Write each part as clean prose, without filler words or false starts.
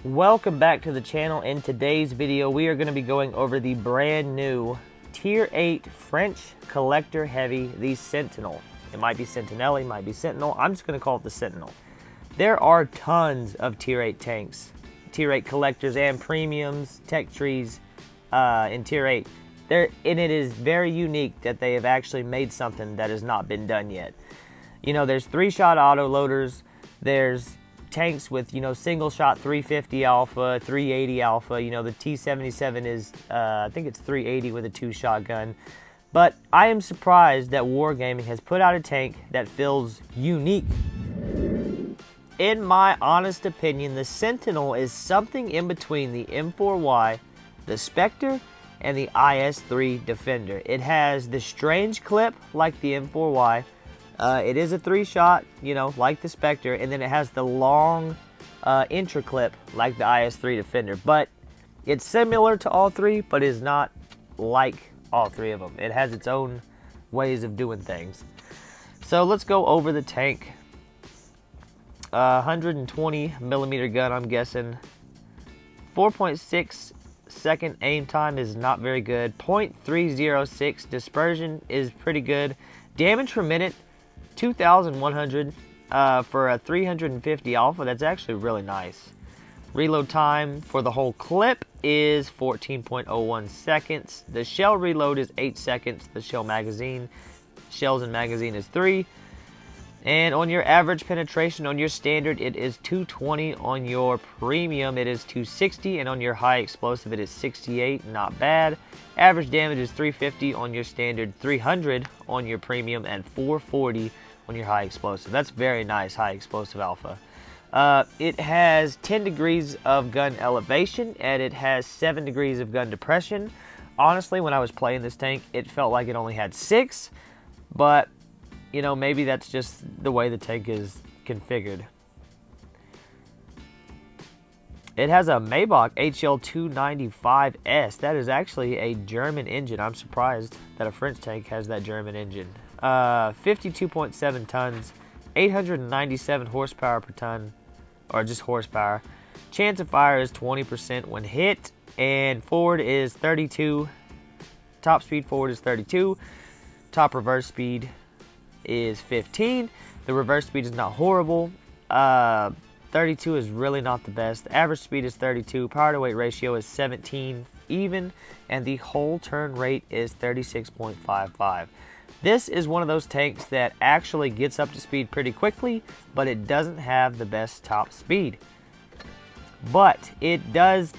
Welcome back to the channel. In today's video, we are going to be going over the brand new Tier 8 French Collector Heavy, the Sentinel. It might be Sentinel, it might be Sentinel. I'm just going to call it the Sentinel. There are tons of Tier 8 tanks, Tier 8 collectors and premiums, tech trees in Tier 8. And it is very unique that they have actually made something that has not been done yet. You know, there's 3-shot auto loaders, there's tanks with, single shot 350 alpha, 380 alpha. The T77 is, I think it's 380 with a 2-shot gun. But I am surprised that Wargaming has put out a tank that feels unique. In my honest opinion, the Sentinel is something in between the M4Y, the Spectre, and the IS-3 Defender. It has the strange clip like the M4Y. It is a 3-shot, like the Spectre, and then it has the long intra clip like the IS-3 Defender. But it's similar to all three, but is not like all three of them. It has its own ways of doing things. So let's go over the tank. 120 millimeter gun, I'm guessing. 4.6 second aim time is not very good. 0.306 dispersion is pretty good. Damage per minute, 2,100 for a 350 alpha. That's actually really nice. Reload time for the whole clip is 14.01 seconds. The shell reload is 8 seconds. The shell magazine, shells and magazine is 3. And on your average penetration, on your standard, it is 220. On your premium, it is 260. And on your high explosive, it is 68. Not bad. Average damage is 350 on your standard, 300 on your premium, and 440 on your high explosive. That's very nice high explosive alpha. It has 10 degrees of gun elevation, and it has 7 degrees of gun depression. Honestly, when I was playing this tank, it felt like it only had 6, but maybe that's just the way the tank is configured. It has a Maybach HL295S. That is actually a German engine. I'm surprised that a French tank has that German engine. 52.7 tons, 897 horsepower per ton, or just horsepower. Chance of fire is 20% when hit, and forward is 32. Top speed forward is 32. Top reverse speed is 15. The reverse speed is not horrible. 32 is really not the best. The average speed is 32. Power to weight ratio is 17 even, and the whole turn rate is 36.55. This is one of those tanks that actually gets up to speed pretty quickly, but it doesn't have the best top speed. But it does.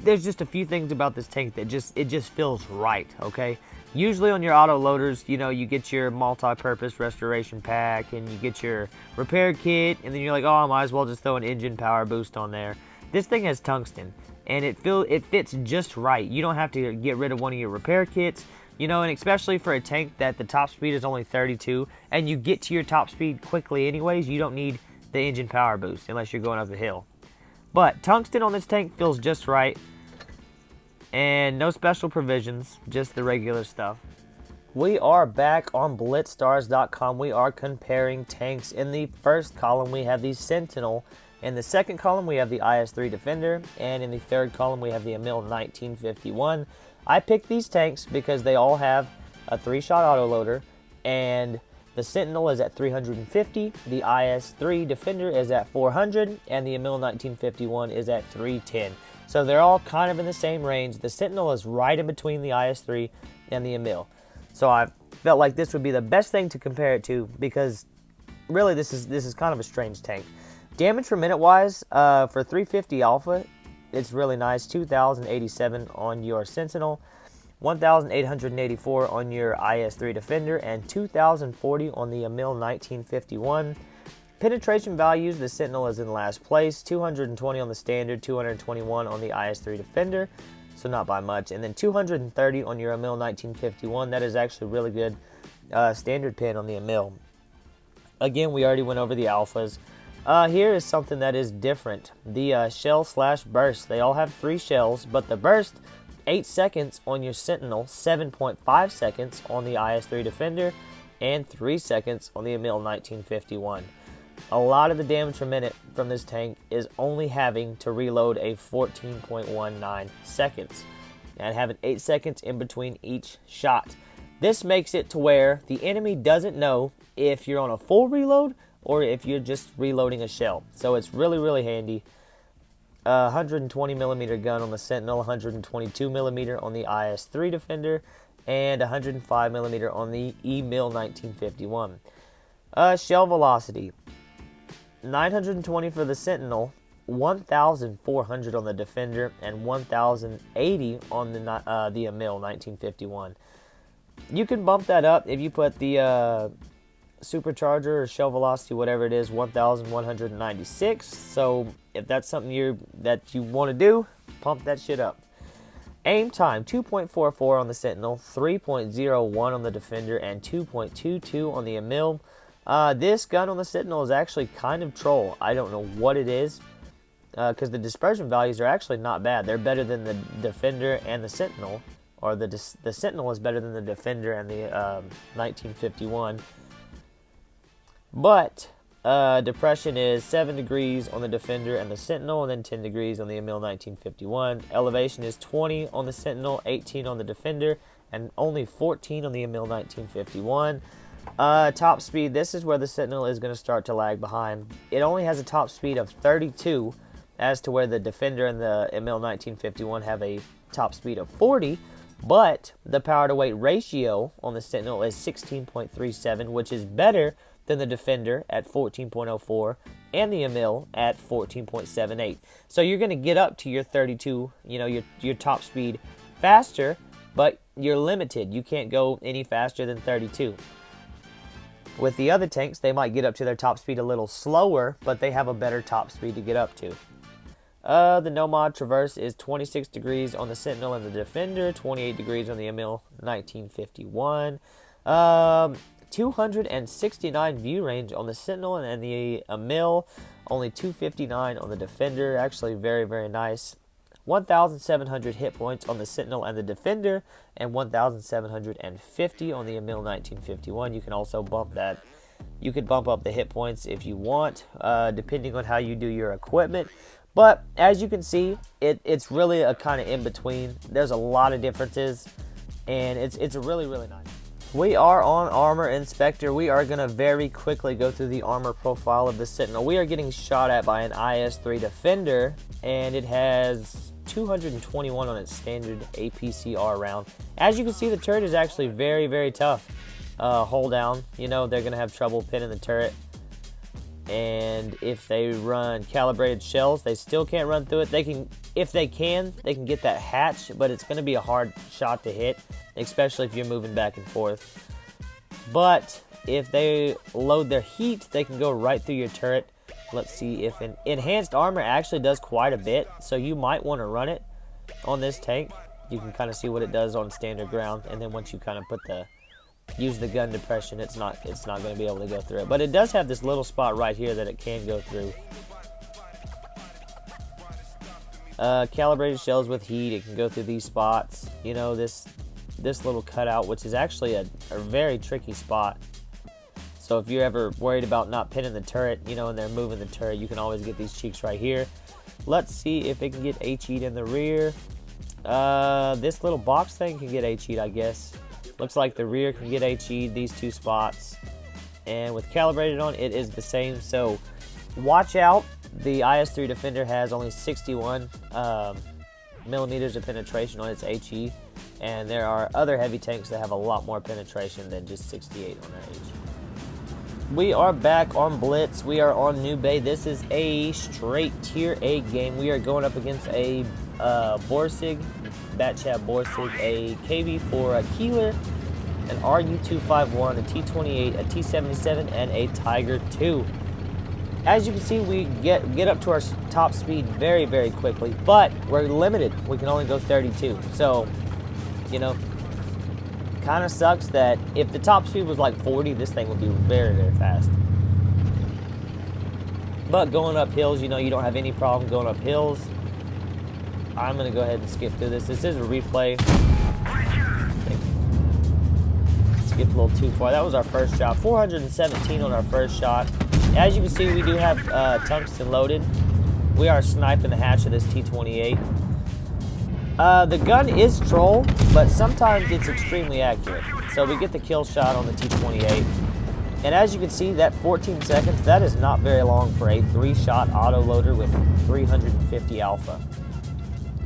There's just a few things about this tank that it just feels right, okay? Usually on your auto loaders, you get your multi-purpose restoration pack and you get your repair kit, and then you're like, oh, I might as well just throw an engine power boost on there. This thing has tungsten, and it fits just right. You don't have to get rid of one of your repair kits, and especially for a tank that the top speed is only 32, and you get to your top speed quickly anyways, you don't need the engine power boost unless you're going up a hill. But tungsten on this tank feels just right. And no special provisions, just the regular stuff. We are back on BlitzStars.com. We are comparing tanks. In the first column, we have the Sentinel. In the second column, we have the IS-3 Defender. And in the third column, we have the Emil 1951. I picked these tanks because they all have a 3-shot autoloader. And the Sentinel is at 350. The IS-3 Defender is at 400. And the Emil 1951 is at 310. So they're all kind of in the same range. The Sentinel is right in between the IS-3 and the Emil. So I felt like this would be the best thing to compare it to, because really this is kind of a strange tank. Damage per minute wise, for 350 alpha, it's really nice. 2,087 on your Sentinel, 1,884 on your IS-3 Defender, and 2,040 on the Emil 1951. Penetration values, the Sentinel is in last place, 220 on the standard, 221 on the IS-3 Defender, so not by much, and then 230 on your Emil 1951. That is actually really good standard pen on the Emil. Again, we already went over the alphas. Here is something that is different. The shell/burst. They all have 3 shells, but the burst, 8 seconds on your Sentinel, 7.5 seconds on the IS-3 Defender, and 3 seconds on the Emil 1951. A lot of the damage per minute from this tank is only having to reload a 14.19 seconds and having 8 seconds in between each shot. This makes it to where the enemy doesn't know if you're on a full reload or if you're just reloading a shell. So it's really, really handy. 120 millimeter gun on the Sentinel, 122 millimeter on the IS-3 Defender, and 105 millimeter on the EMIL 1951. Shell velocity, 920 for the Sentinel, 1,400 on the Defender, and 1,080 on the EMIL 1951. You can bump that up if you put the supercharger or shell velocity, whatever it is, 1,196. So if that's something that you want to do, pump that shit up. Aim time, 2.44 on the Sentinel, 3.01 on the Defender, and 2.22 on the EMIL. This gun on the Sentinel is actually kind of troll. I don't know what it is, because the dispersion values are actually not bad. They're better than the Defender and the Sentinel, or the Sentinel is better than the Defender and the 1951. But depression is 7 degrees on the Defender and the Sentinel, and then 10 degrees on the EMIL 1951. Elevation is 20 on the Sentinel, 18 on the Defender, and only 14 on the EMIL 1951. Top speed, this is where the Sentinel is going to start to lag behind. It only has a top speed of 32, as to where the Defender and the EMIL 1951 have a top speed of 40. But the power to weight ratio on the Sentinel is 16.37, which is better than the Defender at 14.04 and the EMIL at 14.78. So you're going to get up to your 32, your top speed faster, but you're limited. You can't go any faster than 32. With the other tanks, they might get up to their top speed a little slower, but they have a better top speed to get up to. The no-mod traverse is 26 degrees on the Sentinel and the Defender, 28 degrees on the EMIL 1951. 269 view range on the Sentinel and the EMIL, only 259 on the Defender. Actually very, very nice. 1,700 hit points on the Sentinel and the Defender, and 1,750 on the EMIL 1951. You can also bump that. You could bump up the hit points if you want, depending on how you do your equipment. But as you can see, it's really a kind of in between. There's a lot of differences, and it's really, really nice. We are on Armor Inspector. We are going to very quickly go through the armor profile of the Sentinel. We are getting shot at by an IS-3 Defender, and it has 221 on its standard APCR round. As you can see, the turret is actually very, very tough. Hold down, they're going to have trouble pinning the turret. And if they run calibrated shells, they still can't run through it. If they can get that hatch, but it's going to be a hard shot to hit, especially if you're moving back and forth. But if they load their heat, they can go right through your turret. Let's see if enhanced armor actually does quite a bit, so you might want to run it on this tank. You can kind of see what it does on standard ground, and then once you kind of use the gun depression, it's not going to be able to go through it. But it does have this little spot right here that it can go through. Calibrated shells with heat, it can go through these spots. This little cutout, which is actually a very tricky spot. So if you're ever worried about not pinning the turret, and they're moving the turret, you can always get these cheeks right here. Let's see if it can get HE'd in the rear. This little box thing can get HE'd, I guess. Looks like the rear can get HE'd, these two spots. And with calibrated on, it is the same. So watch out. The IS-3 Defender has only 61 millimeters of penetration on its HE. And there are other heavy tanks that have a lot more penetration than just 68 on their HE. We are back on Blitz. We are on New Bay. This is a straight Tier A game. We are going up against a Borsig, Batchat Borsig, a KV-4, a Keeler, an RU-251, a T-28, a T-77, and a Tiger II. As you can see, we get up to our top speed very, very quickly, but we're limited. We can only go 32. So, kind of sucks that if the top speed was like 40, this thing would be very, very fast. But going up hills, you don't have any problem going up hills. I'm going to go ahead and skip through this. This is a replay. skipped a little too far. That was our first shot. 417 on our first shot. As you can see, we do have tungsten loaded. We are sniping the hatch of this T-28. The gun is troll, but sometimes it's extremely accurate. So we get the kill shot on the T-28. And as you can see, that 14 seconds, that is not very long for a 3-shot auto-loader with 350 alpha.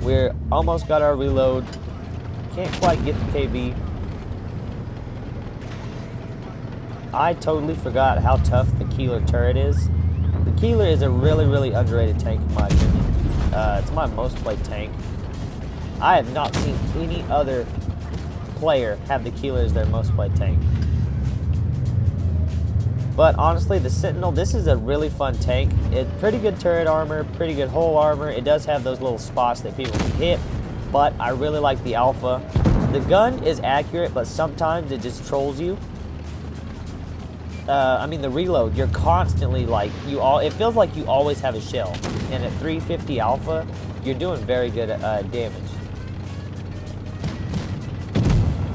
We're almost got our reload. Can't quite get the KB. I totally forgot how tough the Keeler turret is. The Keeler is a really, really underrated tank in my opinion. It's my most played tank. I have not seen any other player have the Keeler as their most played tank. But honestly, the Sentinel, this is a really fun tank. It's pretty good turret armor, pretty good hull armor. It does have those little spots that people can hit, but I really like the Alpha. The gun is accurate, but sometimes it just trolls you. I mean, the reload, you're constantly like, it feels like you always have a shell. And at 350 Alpha, you're doing very good damage.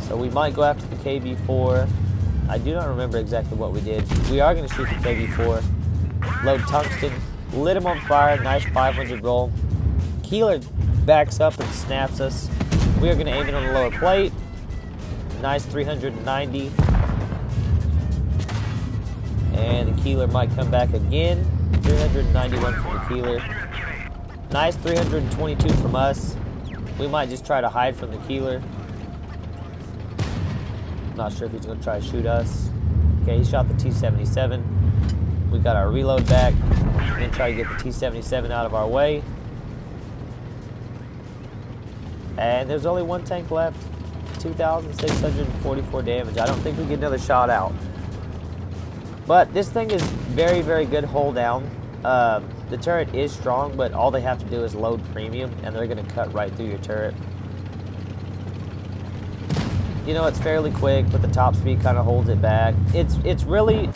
So we might go after the KV-4. I do not remember exactly what we did. We are going to shoot the KV-4. Load tungsten. Lit him on fire. Nice 500 roll. Keeler backs up and snaps us. We are going to aim it on the lower plate. Nice 390. And the Keeler might come back again. 391 from the Keeler. Nice 322 from us. We might just try to hide from the Keeler. Not sure if he's going to try to shoot us. Okay, he shot the T-77. We got our reload back. We're going to try to get the T-77 out of our way. And there's only one tank left. 2,644 damage. I don't think we get another shot out. But this thing is very, very good hold down. The turret is strong, but all they have to do is load premium, and they're going to cut right through your turret. You know, it's fairly quick, but the top speed kind of holds it back. It's really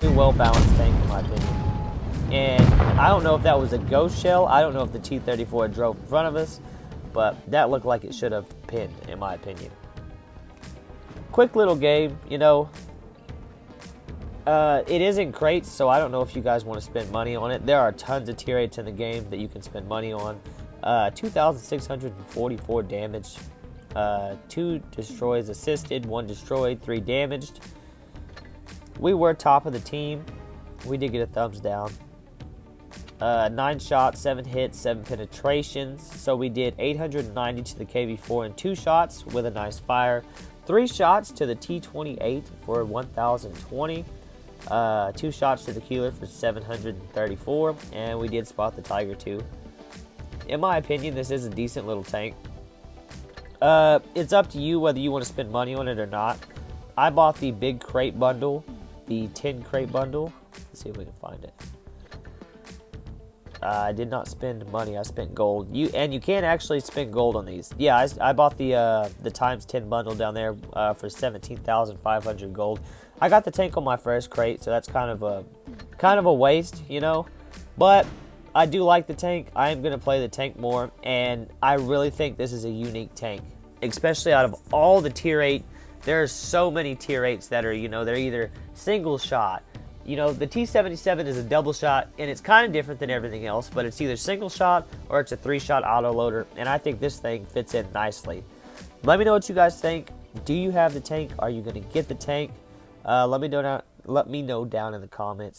a well-balanced tank, in my opinion. And I don't know if that was a ghost shell. I don't know if the T-34 drove in front of us, but that looked like it should have pinned, in my opinion. Quick little game, you know. It is in crates, so I don't know if you guys want to spend money on it. There are tons of tier 8s in the game that you can spend money on. 2,644 damage. 2 destroys assisted, 1 destroyed, 3 damaged. We were top of the team. We did get a thumbs down. 9 shots, 7 hits, 7 penetrations. So we did 890 to the KV-4 and 2 shots with a nice fire. 3 shots to the T-28 for 1,020. 2 shots to the Keeler for 734. And we did spot the Tiger 2. In my opinion, this is a decent little tank. It's up to you whether you want to spend money on it or not. I bought the big crate bundle, the 10 crate bundle. Let's see if we can find it. I did not spend money. I spent gold. You can actually spend gold on these. Yeah, I bought the times 10 bundle down there for 17,500 gold. I got the tank on my first crate, so that's kind of a waste, you know. But I do like the tank. I am going to play the tank more, and I really think this is a unique tank, especially out of all the tier 8. There are so many tier 8s that are, you know, they're either single shot. You know, the T-77 is a double shot, and it's kind of different than everything else, but it's either single shot or it's a 3-shot auto loader, and I think this thing fits in nicely. Let me know what you guys think. Do you have the tank? Are you going to get the tank? Let me know down in the comments.